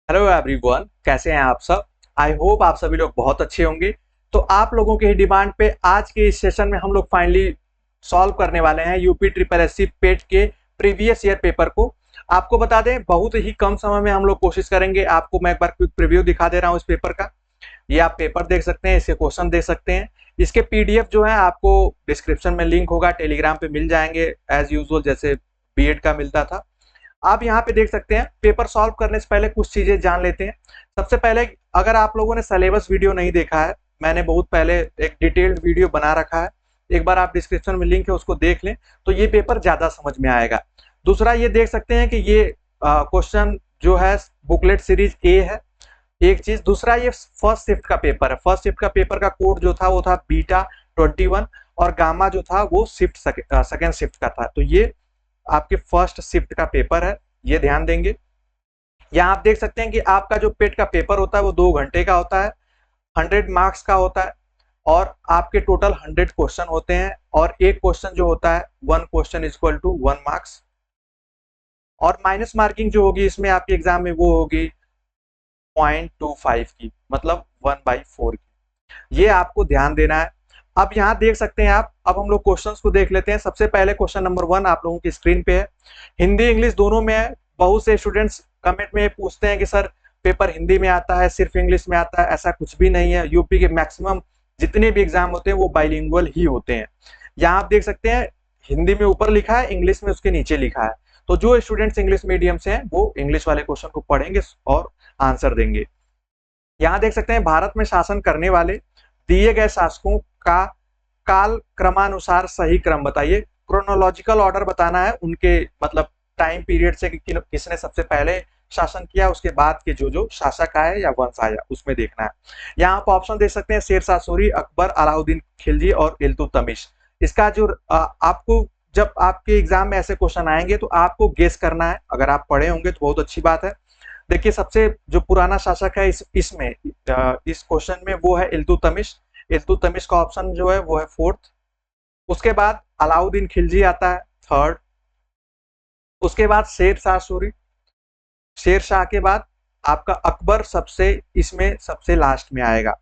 Hello everyone, कैसे हैं आप सब। आई होप आप सभी लोग बहुत अच्छे होंगे। तो आप लोगों के ही डिमांड पे आज के इस सेशन में हम लोग फाइनली सॉल्व करने वाले हैं यूपी ट्रिपल एससी पेट के प्रीवियस ईयर पेपर को। आपको बता दें, बहुत ही कम समय में हम लोग कोशिश करेंगे। आपको मैं एक बार क्विक प्रीव्यू दिखा दे रहा हूँ इस पेपर का। ये आप पेपर देख सकते हैं, इसके क्वेश्चन देख सकते हैं। इसके पीडीएफ जो है आपको डिस्क्रिप्शन में लिंक होगा, टेलीग्राम पे मिल जाएंगे एज यूजुअल, जैसे बीएड का मिलता था। आप यहाँ पे देख सकते हैं। पेपर सॉल्व करने से पहले कुछ चीजें जान लेते हैं। सबसे पहले, अगर आप लोगों ने सिलेबस वीडियो नहीं देखा है, मैंने बहुत पहले एक डिटेल्ड वीडियो बना रखा है। एक बार आप डिस्क्रिप्शन में लिंक है, उसको देख लें तो ये पेपर ज्यादा समझ में आएगा। दूसरा ये देख सकते हैं कि ये क्वेश्चन जो है बुकलेट सीरीज ए है, एक चीज। दूसरा, ये फर्स्ट शिफ्ट का पेपर है। फर्स्ट शिफ्ट का पेपर का कोड जो था वो था बीटा 21, और गामा जो था वो शिफ्ट सेकेंड शिफ्ट का था। तो ये आपके फर्स्ट शिफ्ट का पेपर है, ये ध्यान देंगे। यहाँ आप देख सकते हैं कि आपका जो पेट का पेपर होता है वो 2 घंटे का होता है, 100 मार्क्स का होता है, और आपके टोटल 100 क्वेश्चन होते हैं। और एक क्वेश्चन जो होता है, 1 question is equal to 1 marks. और माइनस मार्किंग जो होगी इसमें आपके एग्जाम में वो होगी 0.25 की, मतलब 1/4 की। ये आपको ध्यान देना है। अब यहाँ देख सकते हैं आप। अब हम लोग क्वेश्चंस को देख लेते हैं। सबसे पहले क्वेश्चन नंबर 1 आप लोगों की स्क्रीन पे है। हिंदी इंग्लिश दोनों में है। बहुत से स्टूडेंट्स कमेंट में पूछते हैं कि सर पेपर हिंदी में आता है, सिर्फ इंग्लिश में आता है। ऐसा कुछ भी नहीं है। यूपी के मैक्सिमम जितने भी एग्जाम होते हैं वो बाइलिंगुअल ही होते हैं। यहाँ आप देख सकते हैं, हिंदी में ऊपर लिखा है, इंग्लिश में उसके नीचे लिखा है। तो जो स्टूडेंट्स इंग्लिश मीडियम से हैं वो इंग्लिश वाले क्वेश्चन को पढ़ेंगे और आंसर देंगे। यहाँ देख सकते हैं, भारत में शासन करने वाले दिए गए शासकों का काल क्रमानुसार सही क्रम बताइए। क्रोनोलॉजिकल ऑर्डर बताना है, उनके मतलब टाइम पीरियड से कि किसने सबसे पहले शासन किया, उसके बाद के जो जो शासक आए या वंश आया उसमें देखना है। यहाँ आप ऑप्शन देख सकते हैं, शेरशाह सूरी, अकबर, अलाउद्दीन खिलजी और इल्तुतमिश। इसका जो आपको जब आपके एग्जाम में ऐसे क्वेश्चन आएंगे तो आपको गेस करना है। अगर आप पढ़े होंगे तो बहुत अच्छी बात है। देखिए, सबसे जो पुराना शासक है इसमें इस क्वेश्चन में वो है इल्तुतमिश। इल्तुतमिश का ऑप्शन जो है वो है फोर्थ। उसके बाद अलाउद्दीन खिलजी आता है थर्ड। उसके बाद शेर शाह सूरी। शेर शाह के बाद आपका अकबर सबसे इसमें सबसे लास्ट में आएगा।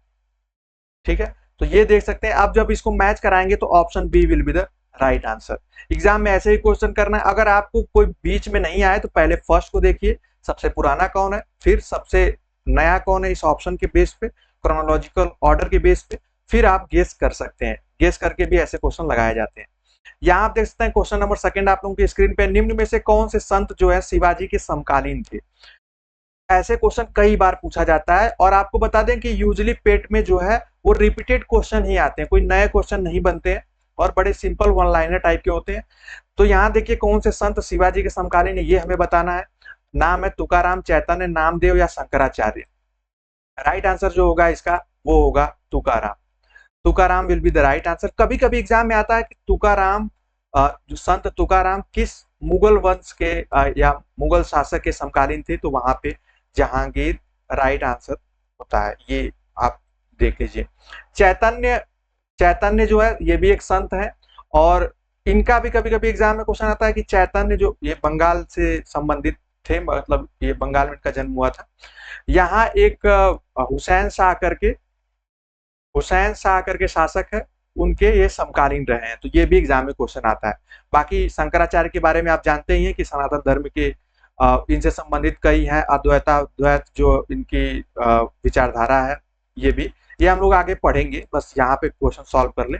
ठीक है, तो ये देख सकते हैं। आप जब इसको मैच कराएंगे तो option B will be the right answer. Exam में ऐसे ही क्वेश्चन करना है। अगर आपको कोई बीच में नहीं आए तो पहले फर्स्ट को देखिए, सबसे पुराना कौन है, फिर सबसे नया कौन है, इस ऑप्शन के बेस पे, क्रोनोलॉजिकल ऑर्डर के बेस पे फिर आप गेस कर सकते हैं। गेस करके भी ऐसे क्वेश्चन लगाए जाते हैं। यहाँ आप देख सकते हैं क्वेश्चन नंबर 2 आप लोगों की स्क्रीन पे, निम्न में से कौन से संत जो है शिवाजी के समकालीन थे। ऐसे क्वेश्चन कई बार पूछा जाता है। और आपको बता दें कि यूजली पेट में जो है वो रिपीटेड क्वेश्चन ही आते हैं, कोई नए क्वेश्चन नहीं बनते हैं, और बड़े सिंपल वन लाइनर टाइप के होते हैं। तो यहाँ देखिए, कौन से संत शिवाजी के समकालीन है ये हमें बताना है। नाम है तुकाराम, चैतन्य, नामदेव या शंकराचार्य। राइट आंसर जो होगा इसका वो होगा Tukaram. Tukaram will be the right answer. कभी कभी एग्जाम में आता है कि तुकाराम, जो संत तुकाराम किस मुगल वंश के या मुगल शासक के समकालीन थे, तो वहां पे जहांगीर राइट आंसर होता है। ये आप देख लीजिए। चैतन्य, चैतन्य जो है ये भी एक संत है, और इनका भी कभी कभी एग्जाम में क्वेश्चन आता है कि चैतन्य जो ये बंगाल से संबंधित थे, मतलब ये बंगाल में इनका जन्म हुआ था। यहाँ एक हुसैन शाह करके, हुसैन शाह करके शासक है, उनके ये समकालीन रहे हैं। तो ये भी एग्जाम में क्वेश्चन आता है। बाकी शंकराचार्य के बारे में आप जानते ही हैं कि सनातन धर्म के इनसे संबंधित कई हैं। अद्वैता द्वैत जो इनकी विचारधारा है, ये भी, ये हम लोग आगे पढ़ेंगे, बस यहाँ पे क्वेश्चन सॉल्व कर ले।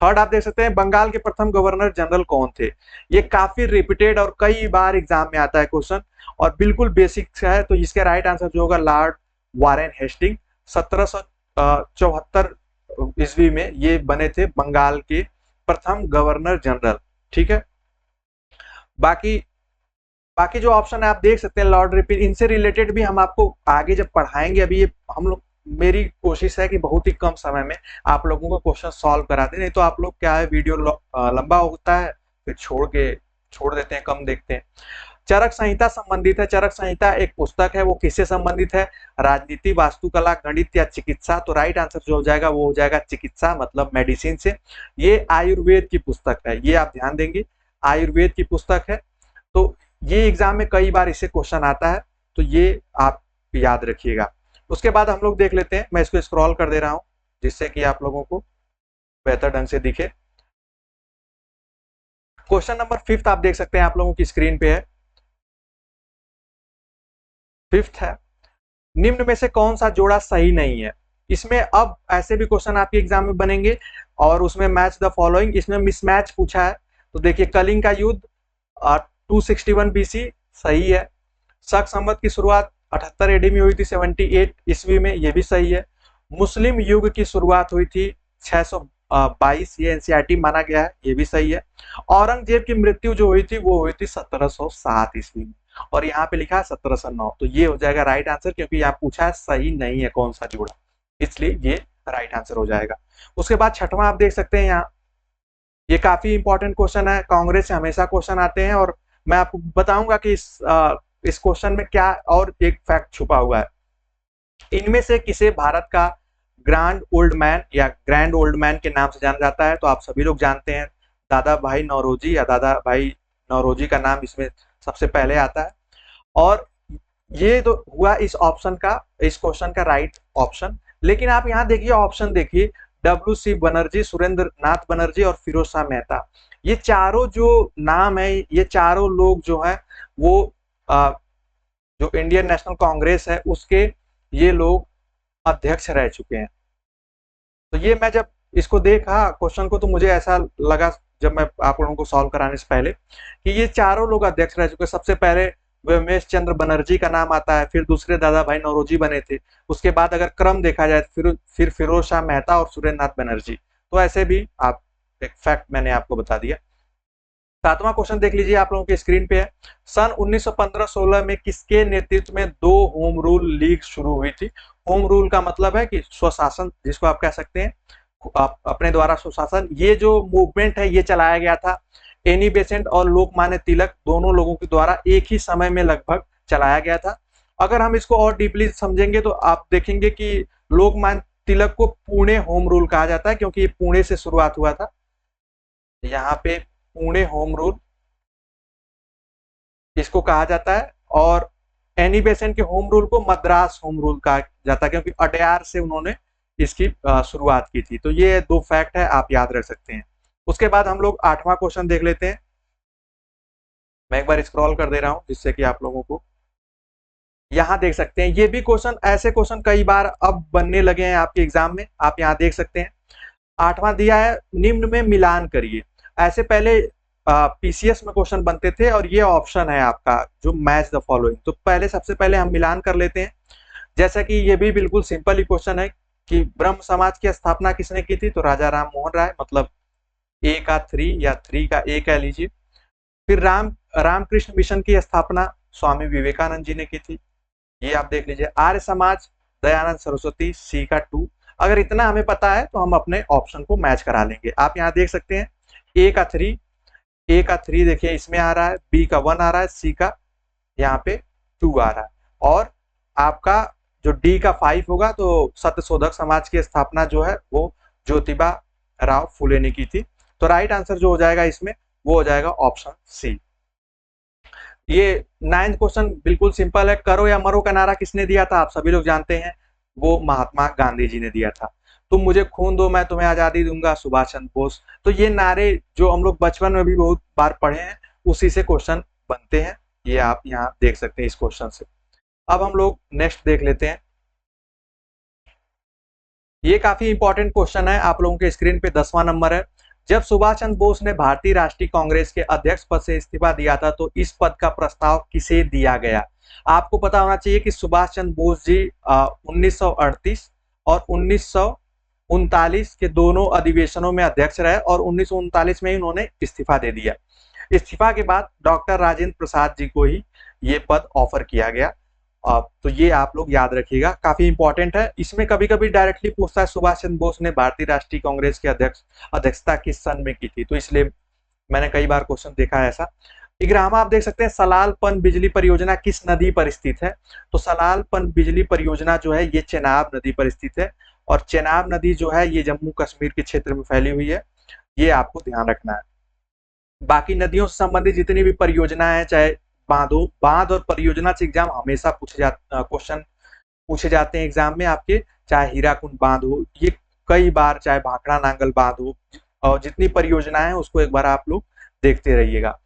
थर्ड आप देख सकते हैं, बंगाल के प्रथम गवर्नर जनरल कौन थे। ये काफी रिपीटेड और कई बार एग्जाम में आता है क्वेश्चन, और बिल्कुल बेसिक है। तो इसके राइट आंसर जो होगा लॉर्ड वारेन हेस्टिंग। 1774 ईस्वी में ये बने थे बंगाल के प्रथम गवर्नर जनरल। ठीक है, बाकी बाकी जो ऑप्शन है आप देख सकते हैं, लॉर्ड रिपन, इनसे रिलेटेड भी हम आपको आगे जब पढ़ाएंगे। अभी ये हम लोग, मेरी कोशिश है कि बहुत ही कम समय में आप लोगों को क्वेश्चन सॉल्व करा दें। नहीं तो आप लोग क्या है, वीडियो लंबा होता है फिर छोड़ देते हैं, कम देखते हैं। चरक संहिता संबंधित है। चरक संहिता एक पुस्तक है, वो किससे संबंधित है, राजनीति, वास्तुकला, गणित या चिकित्सा। तो राइट आंसर जो हो जाएगा वो हो जाएगा चिकित्सा, मतलब मेडिसिन से। ये आयुर्वेद की पुस्तक है, ये आप ध्यान देंगे, आयुर्वेद की पुस्तक है। तो ये एग्जाम में कई बार इससे क्वेश्चन आता है, तो ये आप याद रखिएगा। उसके बाद हम लोग देख लेते हैं, मैं इसको स्क्रॉल कर दे रहा हूं जिससे कि आप लोगों को बेहतर ढंग से दिखे। क्वेश्चन नंबर 5 आप देख सकते हैं, आप लोगों की स्क्रीन पे है। 5 है, निम्न में से कौन सा जोड़ा सही नहीं है। इसमें अब ऐसे भी क्वेश्चन आपके एग्जाम में बनेंगे और उसमें मैच द फॉलोइंग, इसमें मिसमैच पूछा है। तो देखिए, कलिंग का युद्ध 261 बीसी सही है। शक संवत की शुरुआत 78 एडी में हुई थी 78 ईस्वी में, ये भी सही है। मुस्लिम युग की शुरुआत हुई थी 622, ये एनसीईआरटी माना गया है, ये भी सही है। औरंगजेब की मृत्यु जो हुई थी वो हुई थी 1707 ईस्वी में, और यहाँ पे लिखा है 1709, तो ये हो जाएगा राइट आंसर, क्योंकि यहाँ पूछा है सही नहीं है कौन सा जोड़ा, इसलिए ये राइट आंसर हो जाएगा। उसके बाद छठवां आप देख सकते हैं यहाँ, ये काफी इंपॉर्टेंट क्वेश्चन है, कांग्रेस से हमेशा क्वेश्चन आते हैं, और मैं आपको बताऊंगा कि इस क्वेश्चन में क्या और एक फैक्ट छुपा हुआ है। इनमें से किसे भारत का ग्रैंड ओल्ड मैन या ग्रैंड ओल्ड मैन के नाम से जाना जाता है, तो आप सभी लोग जानते हैं दादा भाई नौरोजी, या दादा भाई नौरोजी का नाम इसमें सबसे पहले आता है। और ये तो हुआ इस ऑप्शन का, इस क्वेश्चन का राइट ऑप्शन। लेकिन आप यहाँ देखिए, ऑप्शन देखिए, WC बनर्जी, सुरेंद्र नाथ बनर्जी और फिरोज शाह मेहता, ये चारों जो नाम है, ये चारों लोग जो है वो जो इंडियन नेशनल कांग्रेस है उसके ये लोग अध्यक्ष रह चुके हैं। तो ये मैं जब इसको देखा क्वेश्चन को, तो मुझे ऐसा लगा जब मैं आप लोगों को सॉल्व कराने से पहले कि ये चारों लोग अध्यक्ष रह चुके। सबसे पहले व्योमेश चंद्र बनर्जी का नाम आता है, फिर दूसरे दादा भाई नौरोजी बने थे, उसके बाद अगर क्रम देखा जाए फिर फिरोज शाह मेहता और सुरेंद्र नाथ बनर्जी। तो ऐसे भी आप एक फैक्ट मैंने आपको बता दिया। सातवां क्वेश्चन देख लीजिए, आप लोगों के स्क्रीन पे है। सन 1915-16 में किसके नेतृत्व में 2 होम रूल लीग शुरू हुई थी। होम रूल का मतलब है कि स्वशासन, जिसको आप कह सकते हैं अपने द्वारा स्वशासन। ये जो मूवमेंट है ये चलाया गया था एनी बेसेंट और लोकमान्य तिलक दोनों लोगों के द्वारा एक ही समय में लगभग चलाया गया था। अगर हम इसको और डीपली समझेंगे तो आप देखेंगे कि लोकमान्य तिलक को पुणे होम रूल कहा जाता है, क्योंकि ये पुणे से शुरुआत हुआ था। यहाँ पे पुणे होम रूल इसको कहा जाता है, और एनी बेसेंट के होम रूल को मद्रास होम रूल कहा जाता है, क्योंकि अडयार से उन्होंने इसकी शुरुआत की थी। तो ये 2 फैक्ट है, आप याद रख सकते हैं। उसके बाद हम लोग 8वां क्वेश्चन देख लेते हैं। मैं एक बार स्क्रॉल कर दे रहा हूं जिससे कि आप लोगों को यहाँ देख सकते हैं। ये भी क्वेश्चन, ऐसे क्वेश्चन कई बार अब बनने लगे हैं आपके एग्जाम में, आप यहाँ देख सकते हैं। 8वां दिया है, निम्न में मिलान करिए। ऐसे पहले पीसीएस में क्वेश्चन बनते थे, और ये ऑप्शन है आपका जो मैच द फॉलोइंग। तो पहले सबसे पहले हम मिलान कर लेते हैं। जैसा कि ये भी बिल्कुल सिंपल ही क्वेश्चन है कि ब्रह्म समाज की स्थापना किसने की थी, तो राजा राम मोहन राय, मतलब ए का 3 या 3 का ए कह लीजिए। फिर रामकृष्ण मिशन की स्थापना स्वामी विवेकानंद जी ने की थी, ये आप देख लीजिए। आर्य समाज दयानंद सरस्वती, सी का 2। अगर इतना हमें पता है तो हम अपने ऑप्शन को मैच करा लेंगे। आप यहाँ देख सकते हैं ए का 3 देखिए इसमें आ रहा है, बी का 1 आ रहा है, सी का यहाँ पे 2 आ रहा है, और आपका जो डी का 5 होगा तो सत्यशोधक समाज की स्थापना जो है वो ज्योतिबा राव फुले ने की थी। तो राइट आंसर जो हो जाएगा इसमें वो हो जाएगा ऑप्शन सी। ये 9th क्वेश्चन बिल्कुल सिंपल है। करो या मरो का नारा किसने दिया था, आप सभी लोग जानते हैं, वो महात्मा गांधी जी ने दिया था। तुम मुझे खून दो मैं तुम्हें आजादी दूंगा, सुभाष चंद्र बोस। तो ये नारे जो हम लोग बचपन में भी बहुत बार पढ़े हैं, उसी से क्वेश्चन बनते हैं, ये आप यहाँ देख सकते हैं इस क्वेश्चन से। अब हम लोग नेक्स्ट देख लेते हैं। ये काफी इंपॉर्टेंट क्वेश्चन है, आप लोगों के स्क्रीन पे 10वां नंबर है। जब सुभाष चंद्र बोस ने भारतीय राष्ट्रीय कांग्रेस के अध्यक्ष पद से इस्तीफा दिया था तो इस पद का प्रस्ताव किसे दिया गया। आपको पता होना चाहिए कि सुभाष चंद्र बोस जी 1938 और 1939 के दोनों अधिवेशनों में अध्यक्ष रहे, और 1939 में ही उन्होंने इस्तीफा दे दिया। इस्तीफा के बाद डॉक्टर राजेंद्र प्रसाद जी को ही ये पद ऑफर किया गया। तो ये आप लोग याद रखिएगा, काफी इंपॉर्टेंट है। इसमें कभी कभी डायरेक्टली पूछता है सुभाष चंद्र बोस ने भारतीय राष्ट्रीय कांग्रेस के अध्यक्षता किस सन में की थी, तो इसलिए मैंने कई बार क्वेश्चन देखा है ऐसा। 11वां आप देख सकते हैं, सलाल पन बिजली परियोजना किस नदी पर स्थित है। तो सलाल पन बिजली परियोजना जो है ये चेनाब नदी पर स्थित है, और चेनाब नदी जो है ये जम्मू कश्मीर के क्षेत्र में फैली हुई है, ये आपको ध्यान रखना है। बाकी नदियों से संबंधित जितनी भी परियोजना है, चाहे बांध और परियोजना से एग्जाम हमेशा पूछे जाते क्वेश्चन पूछे जाते हैं एग्जाम में आपके, चाहे हीराकुंड बांध हो, ये कई बार, चाहे भाखड़ा नांगल बांध हो, और जितनी परियोजनाएं हैं उसको एक बार आप लोग देखते रहिएगा।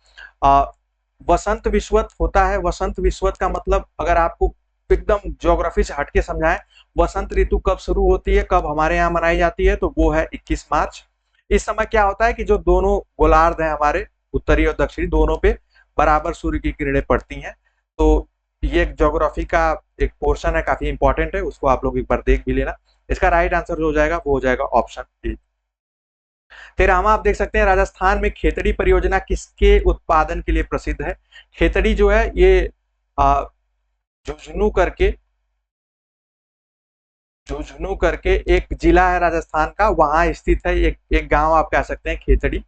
वसंत विश्वत होता है। वसंत विश्वत का मतलब अगर आपको एकदम ज्योग्राफी से हटके समझाएं, वसंत ऋतु कब शुरू होती है, कब हमारे यहाँ मनाई जाती है, तो वो है 21 मार्च। इस समय क्या होता है कि जो दोनों गोलार्ध हैं हमारे, उत्तरी और दक्षिणी, दोनों पे बराबर सूर्य की किरणें पड़ती हैं। तो ये एक ज्योग्राफी का एक पोर्शन है, काफी इंपॉर्टेंट है, उसको आप लोग एक बार देख भी लेना। इसका राइट आंसर जो हो जाएगा वो हो जाएगा ऑप्शन ए। तेरहवां आप देख सकते हैं, राजस्थान में खेतड़ी परियोजना किसके उत्पादन के लिए प्रसिद्ध है। खेतड़ी जो है ये झुंझुनू करके एक जिला है राजस्थान का, वहां स्थित है एक गांव आप कह सकते हैं खेतड़ी,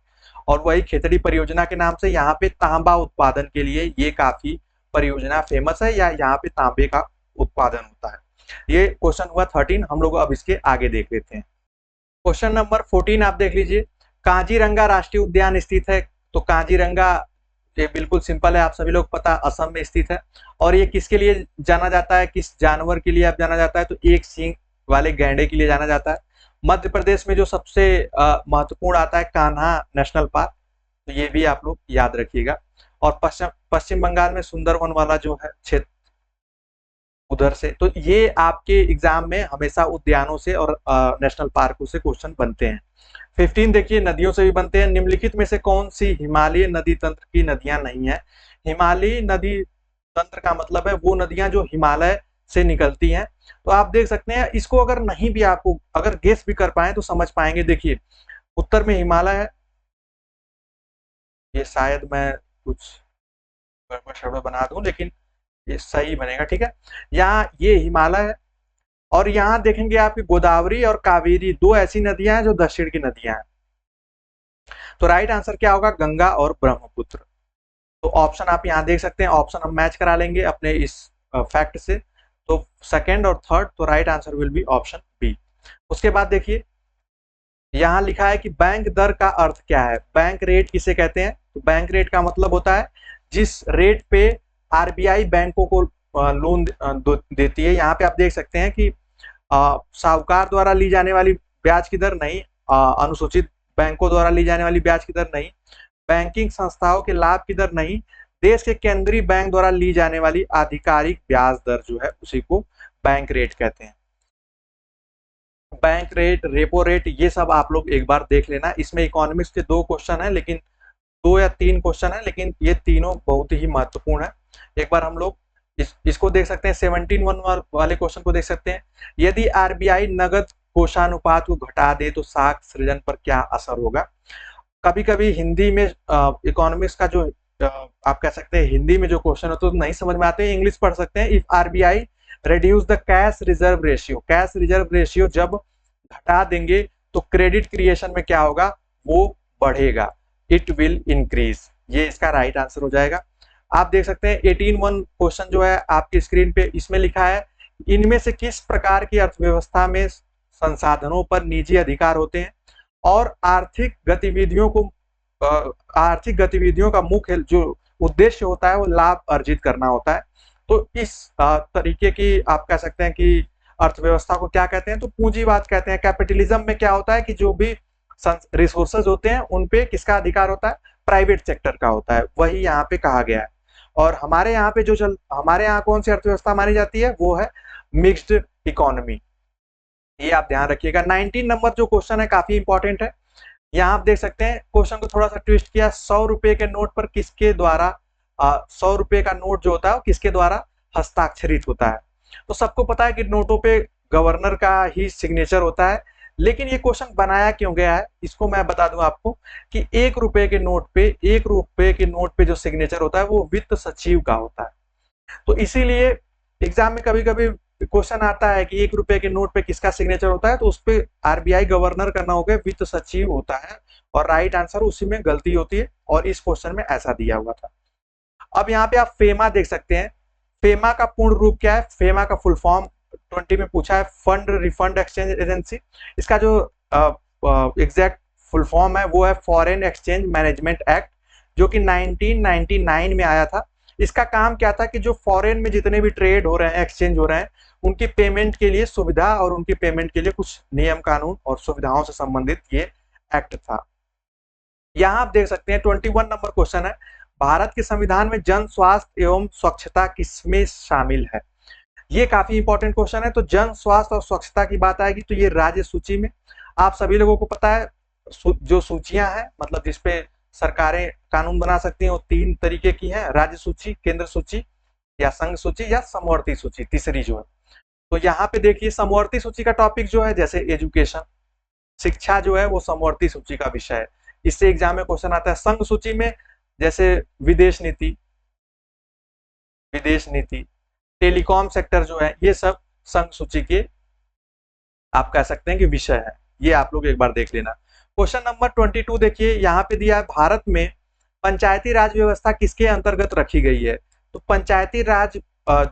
और वही खेतड़ी परियोजना के नाम से यहाँ पे तांबा उत्पादन के लिए ये काफी परियोजना फेमस है, या यहाँ पे तांबे का उत्पादन होता है। ये क्वेश्चन हुआ 13। हम लोग अब इसके आगे देख लेते हैं। क्वेश्चन नंबर 14 आप देख लीजिए, काजीरंगा राष्ट्रीय उद्यान स्थित है। तो काजीरंगा ये बिल्कुल सिंपल है, आप सभी लोग पता, असम में स्थित है। और ये किसके लिए जाना जाता है, किस जानवर के लिए आप जाना जाता है, तो एक सींग वाले गैंडे के लिए जाना जाता है। मध्य प्रदेश में जो सबसे महत्वपूर्ण आता है कान्हा नेशनल पार्क, तो ये भी आप लोग याद रखिएगा। और पश्चिम बंगाल में सुंदरवन वाला जो है क्षेत्र उधर से। तो ये आपके एग्जाम में हमेशा उद्यानों से और नेशनल पार्कों से क्वेश्चन बनते हैं। 15 देखिए, नदियों से भी बनते हैं। निम्नलिखित में से कौन सी हिमालय नदी तंत्र की नदियां नहीं है। हिमालयी नदी तंत्र का मतलब है वो नदियां जो हिमालय से निकलती हैं। तो आप देख सकते हैं, इसको अगर नहीं भी आपको अगर गेस भी कर पाए तो समझ पाएंगे। देखिए, उत्तर में हिमालय है, ये शायद मैं कुछ गड़बड़ शड़बड़ बना दूं, लेकिन ये सही बनेगा, ठीक है। यहाँ ये हिमालय है, और यहाँ देखेंगे आपकी गोदावरी और कावेरी, दो ऐसी नदियां हैं जो दक्षिण की नदियां हैं। तो राइट आंसर क्या होगा, गंगा और ब्रह्मपुत्र। तो ऑप्शन आप यहाँ देख सकते हैं, ऑप्शन हम मैच करा लेंगे अपने इस फैक्ट से। तो सेकंड और थर्ड, तो right answer will be option B. उसके बाद देखिए, यहाँ लिखा है कि बैंक दर का अर्थ क्या है। बैंक रेट किसे कहते हैं, तो बैंक रेट का मतलब होता है जिस रेट पे आरबीआई बैंकों को लोन देती है। यहाँ पे आप देख सकते हैं कि साहूकार द्वारा ली जाने वाली ब्याज की दर नहीं, अनुसूचित बैंकों द्वारा ली जाने वाली ब्याज की दर नहीं, बैंकिंग संस्थाओं के लाभ की दर नहीं, देश के केंद्रीय बैंक द्वारा ली जाने वाली आधिकारिक ब्याज दर जो है उसी को बैंक रेट कहते हैं। बैंक रेट, रेपो रेट, ये सब आप लोग एक बार देख लेना। इसमें इकोनॉमिक्स के 2 क्वेश्चन है, लेकिन 2 या 3 क्वेश्चन है, लेकिन ये तीनों बहुत ही महत्वपूर्ण है। एक बार हम लोग इसको देख सकते हैं, 17 वाले क्वेश्चन को देख सकते हैं। यदि आरबीआई नगद कोषानुपात को घटा दे तो साख सृजन पर क्या असर होगा। कभी कभी हिंदी में इकोनॉमिक्स का जो आप कह सकते हैं हिंदी में जो क्वेश्चन होते हैं तो नहीं समझ में आते हैं, इंग्लिश पढ़ सकते हैं। If RBI reduce the cash reserve ratio, cash reserve ratio जब घटा देंगे तो क्रेडिट क्रिएशन में क्या होगा, वो बढ़ेगा, इट विल इंक्रीज। ये इसका राइट आंसर हो जाएगा। आप देख सकते हैं 18-1 क्वेश्चन जो है आपकी स्क्रीन पे, इसमें लिखा है इनमें से किस प्रकार की अर्थव्यवस्था में संसाधनों पर निजी अधिकार होते हैं और आर्थिक गतिविधियों का मुख्य जो उद्देश्य होता है वो लाभ अर्जित करना होता है। तो इस तरीके की आप कह सकते हैं कि अर्थव्यवस्था को क्या कहते हैं, तो पूंजीवाद कहते हैं। कैपिटलिज्म में क्या होता है कि जो भी रिसोर्सेज होते हैं उन पे किसका अधिकार होता है, प्राइवेट सेक्टर का होता है, वही यहाँ पे कहा गया है। और हमारे यहाँ पे हमारे यहाँ कौन सी अर्थव्यवस्था मानी जाती है, वो है मिक्स्ड इकोनॉमी। ये आप ध्यान रखिएगा। 19 नंबर जो क्वेश्चन है काफी इंपॉर्टेंट है। यहाँ आप देख सकते हैं क्वेश्चन को थोड़ा सा ट्विस्ट किया, 100 रुपए के नोट पर किसके द्वारा 100 रुपए का नोट जो होता है वो किसके द्वारा हस्ताक्षरित होता है। तो सबको पता है कि नोटों पे गवर्नर का ही सिग्नेचर होता है, लेकिन ये क्वेश्चन बनाया क्यों गया है इसको मैं बता दूं आपको कि 1 रुपए के नोट पे जो सिग्नेचर होता है वो वित्त सचिव का होता है। तो इसीलिए एग्जाम में कभी कभी क्वेश्चन आता है कि 1 रुपए के नोट पे किसका सिग्नेचर होता है, तो उस पे आरबीआई गवर्नर का ना होकर वित्त सचिव होता है, और राइट आंसर उसी में गलती होती है, और इस क्वेश्चन में ऐसा दिया हुआ था। अब यहाँ पे आप फेमा देख सकते हैं, फेमा का पूर्ण रूप क्या है, फेमा का फुल फॉर्म 20 में पूछा है, फंड रिफंड एक्सचेंज एजेंसी। इसका जो एग्जैक्ट फुल फॉर्म है वो है फॉरेन एक्सचेंज मैनेजमेंट एक्ट, जो कि 1999 में आया था। इसका काम क्या था कि जो फॉरेन में जितने भी ट्रेड हो रहे हैं, एक्सचेंज हो रहे हैं, उनकी पेमेंट के लिए सुविधा और उनकी पेमेंट के लिए कुछ नियम कानून और सुविधाओं से संबंधित ये एक्ट था। यहाँ आप देख सकते हैं 21 नंबर क्वेश्चन है, भारत के संविधान में जन स्वास्थ्य एवं स्वच्छता किसमें शामिल है? ये काफी इंपॉर्टेंट क्वेश्चन है। तो जन स्वास्थ्य और स्वच्छता की बात आएगी तो ये राज्य सूची में, आप सभी लोगों को पता है जो सूचियां हैं मतलब जिसपे सरकारें कानून बना सकती हैं वो 3 तरीके की है, राज्य सूची, केंद्र सूची या संघ सूची या समवर्ती सूची तीसरी जो है। तो यहाँ पे देखिए समवर्ती सूची का टॉपिक जो है जैसे एजुकेशन, शिक्षा जो है वो समवर्ती सूची का विषय है, इससे एग्जाम में क्वेश्चन आता है। संघ सूची में जैसे विदेश नीति, टेलीकॉम सेक्टर जो है ये सब संघ सूची के आप कह सकते हैं कि विषय है, ये आप लोग एक बार देख लेना। क्वेश्चन नंबर 22 देखिए, यहाँ पे दिया है भारत में पंचायती राज व्यवस्था किसके अंतर्गत रखी गई है? तो पंचायती राज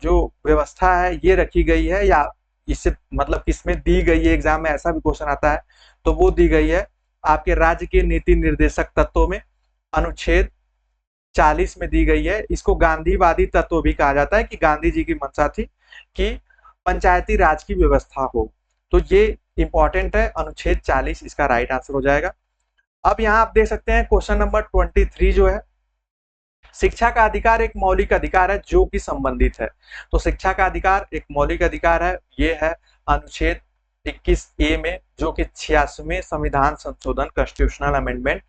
जो व्यवस्था है ये रखी गई है या इससे मतलब किसमें दी गई है, एग्जाम में ऐसा भी क्वेश्चन आता है, तो वो दी गई है आपके राज्य के नीति निर्देशक तत्वों में अनुच्छेद 40 में दी गई है। इसको गांधीवादी तत्व भी कहा जाता है कि गांधी जी की मंशा थी कि पंचायती राज की व्यवस्था हो, तो ये इंपॉर्टेंट है, अनुच्छेद 40 इसका राइट आंसर हो जाएगा। अब यहाँ आप देख सकते हैं क्वेश्चन नंबर 23 जो है, शिक्षा का अधिकार एक मौलिक अधिकार है जो कि संबंधित है। तो शिक्षा का अधिकार एक मौलिक अधिकार है, ये है अनुच्छेद 21A में जो कि 86वें संविधान संशोधन कॉन्स्टिट्यूशनल अमेंडमेंट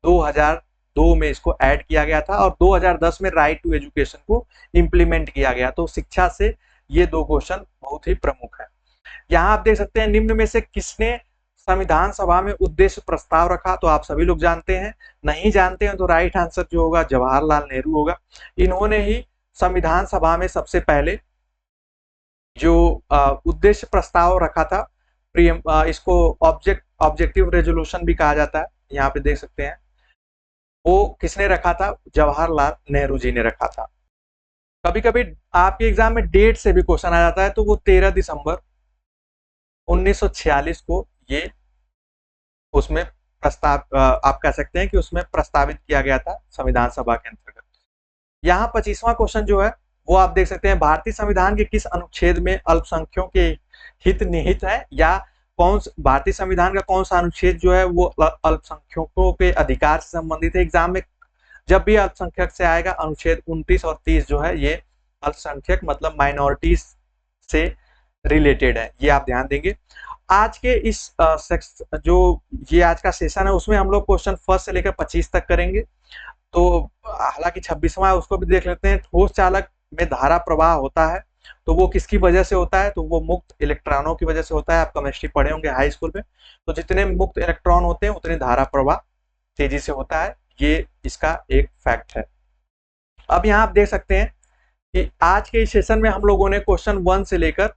2002 में इसको ऐड किया गया था और 2010 में राइट टू एजुकेशन को इम्प्लीमेंट किया गया। तो शिक्षा से ये 2 क्वेश्चन बहुत ही प्रमुख है। यहाँ आप देख सकते हैं निम्न में से किसने संविधान सभा में उद्देश्य प्रस्ताव रखा? तो आप सभी लोग जानते हैं, नहीं जानते हैं तो राइट आंसर जो होगा जवाहरलाल नेहरू होगा। इन्होंने ही संविधान सभा में सबसे पहले जो उद्देश्य प्रस्ताव रखा था, इसको ऑब्जेक्टिव रेजोल्यूशन भी कहा जाता है, यहाँ पे देख सकते हैं, वो किसने रखा था? जवाहरलाल नेहरू जी ने रखा था। कभी कभी आपके एग्जाम में डेट से भी क्वेश्चन आ जाता है, तो वो 13 दिसंबर 1946 को ये उसमें प्रस्ताव आप कह सकते हैं कि उसमें प्रस्तावित किया गया था संविधान सभा के अंतर्गत। यहाँ 25वां क्वेश्चन जो है वो आप देख सकते हैं, भारतीय संविधान के किस अनुच्छेद में अल्पसंख्यकों के हित निहित है, या भारतीय संविधान का कौन सा अनुच्छेद जो है वो अल्पसंख्यकों के अधिकार से संबंधित है? एग्जाम में जब भी अल्पसंख्यक से आएगा अनुच्छेद 29 और 30 जो है ये अल्पसंख्यक मतलब माइनॉरिटीज से रिलेटेड है, ये आप ध्यान देंगे। आज के इस जो ये आज का सेशन है उसमें हम लोग क्वेश्चन 1 से लेकर 25 तक करेंगे। तो हालांकि 26वां है उसको भी देख लेते हैं। ठोस चालक में धारा प्रवाह होता है तो वो किसकी वजह से होता है? तो वो मुक्त इलेक्ट्रॉनों की वजह से होता है। आप केमिस्ट्री पढ़े होंगे हाई स्कूल में, तो जितने मुक्त इलेक्ट्रॉन होते हैं उतनी धारा प्रवाह तेजी से होता है, ये इसका एक फैक्ट है। अब यहाँ आप देख सकते हैं कि आज के इस सेशन में हम लोगों ने क्वेश्चन 1 से लेकर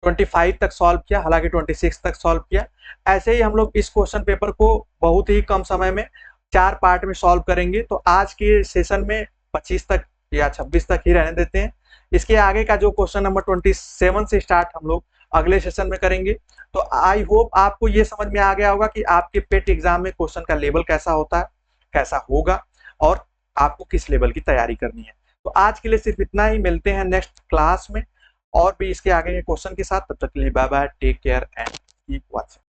25 तक सॉल्व किया, हालांकि 26 तक सॉल्व किया। ऐसे ही हम लोग इस क्वेश्चन पेपर को बहुत ही कम समय में 4 पार्ट में सॉल्व करेंगे। तो आज के सेशन में 25 तक या 26 तक ही रहने देते हैं। इसके आगे का जो क्वेश्चन नंबर 27 से स्टार्ट हम लोग अगले सेशन में करेंगे। तो आई होप आपको ये समझ में आ गया होगा कि आपके पेट एग्जाम में क्वेश्चन का लेवल कैसा होता है, कैसा होगा और आपको किस लेवल की तैयारी करनी है। तो आज के लिए सिर्फ इतना ही, मिलते हैं नेक्स्ट क्लास में और भी इसके आगे के क्वेश्चन के साथ। तब तक के लिए bye bye, take care and keep watching.